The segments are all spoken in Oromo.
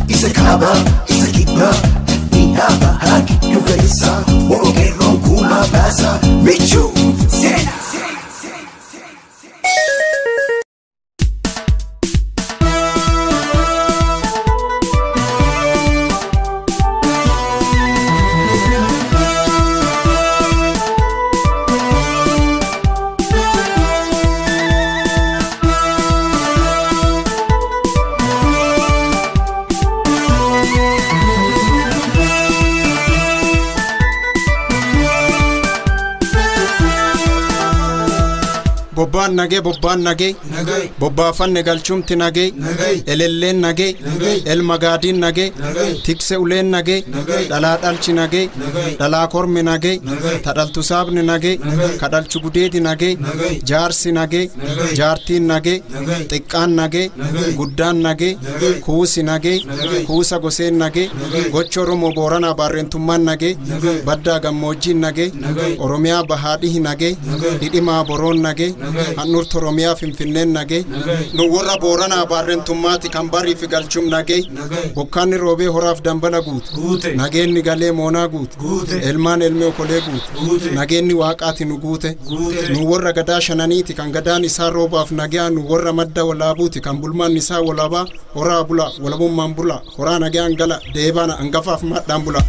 Isa kaba, isa kiba, ihaba haki yugarisa, wongero kuma basa, Michu, Sena. Bobban nage bobba fanne galchumti nage elellen nage el magadin nage tikse ulen nage dala dalchi nage dala korme nage tadaltu sabne nage kadalchu gudedi nage jarsi nage jartin nage tiqqan nage guddan nage kuusi nage kuusa gosen nage gochoro mo borana barrentumman nage badda gammojin nage oromiya bahadi nage didima boron nage Nur Toromia Finfinnen nage no warra borana barrentumati kambari fi galchum nage bokkani robe horaf dambana gut nagenni gale mona gut elman elme okole gut nagenni waqati nu gute nu warra gada shananiti kan gadani sa roba af nage nu warra madda wala buti kan bulman nisa wala ba hora bula wala bum mambula hora nage angala debana angafa af madambula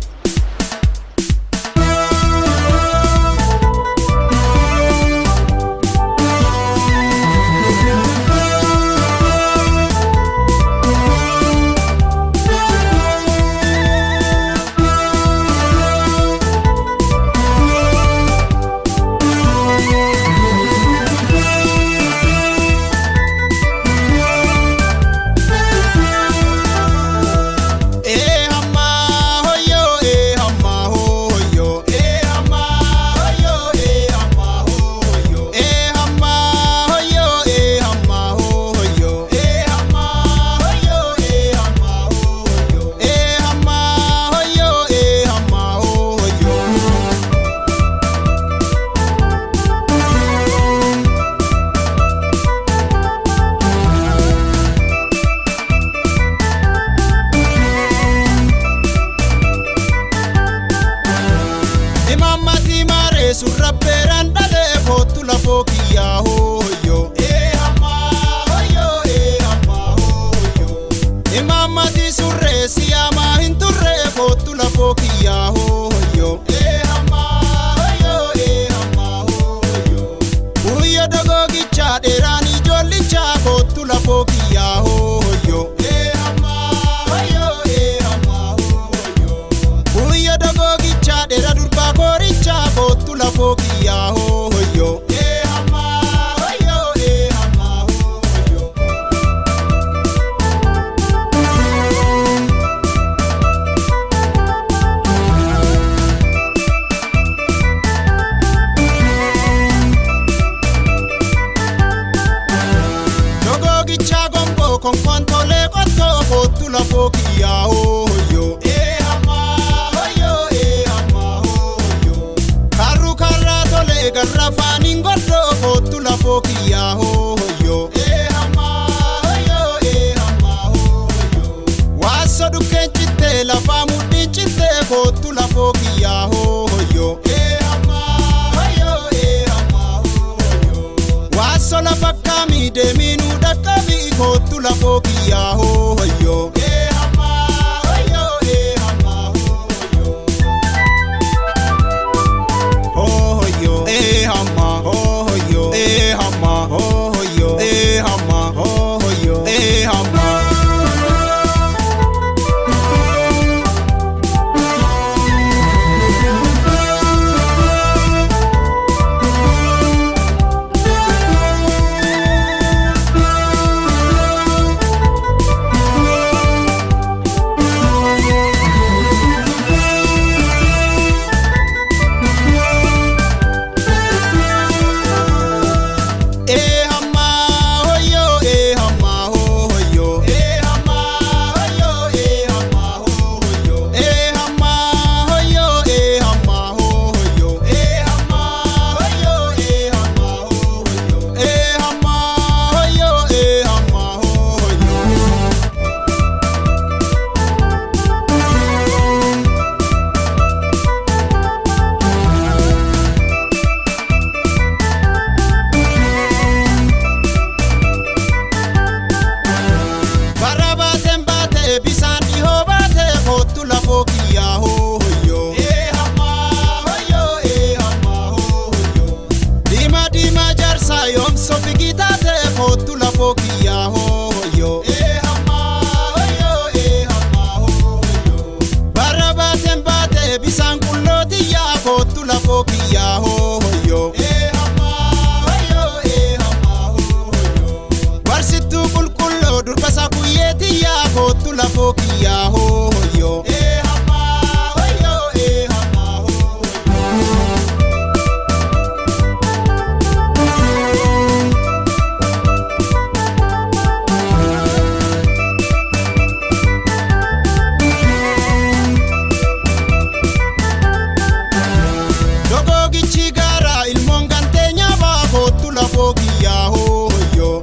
kakuyeti ya kotula foki ya hoyo hama hoyo hama Dogo gichigara il mongantenya va kotula foki ya hoyo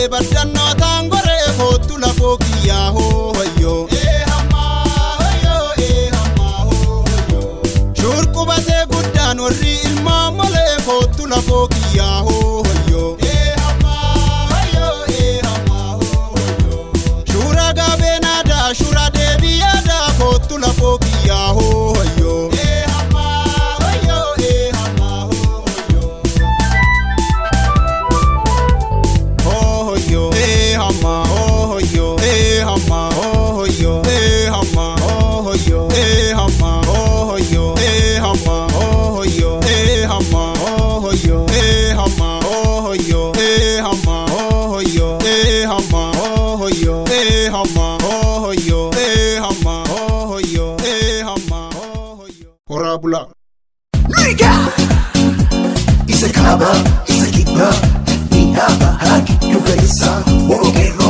Badano tangore kotula foki ya hoyo hama hoyo Shurku bate guddan warri ilma mole kotula foki ya hoyo hama hoyo Shura gabe nada shura debi yada kotula foki ya hoyo hama hoyo hama hoyo hama hoyo hama hoyo hama hoyo hama hoyo hama hoyo hama hoyo hama hoyo hama hoyo hama hoyo hama hoyo hama hoyo Horabula Nigga Isa kaba Isa kiba Ni haba haki Yuga isa Wogero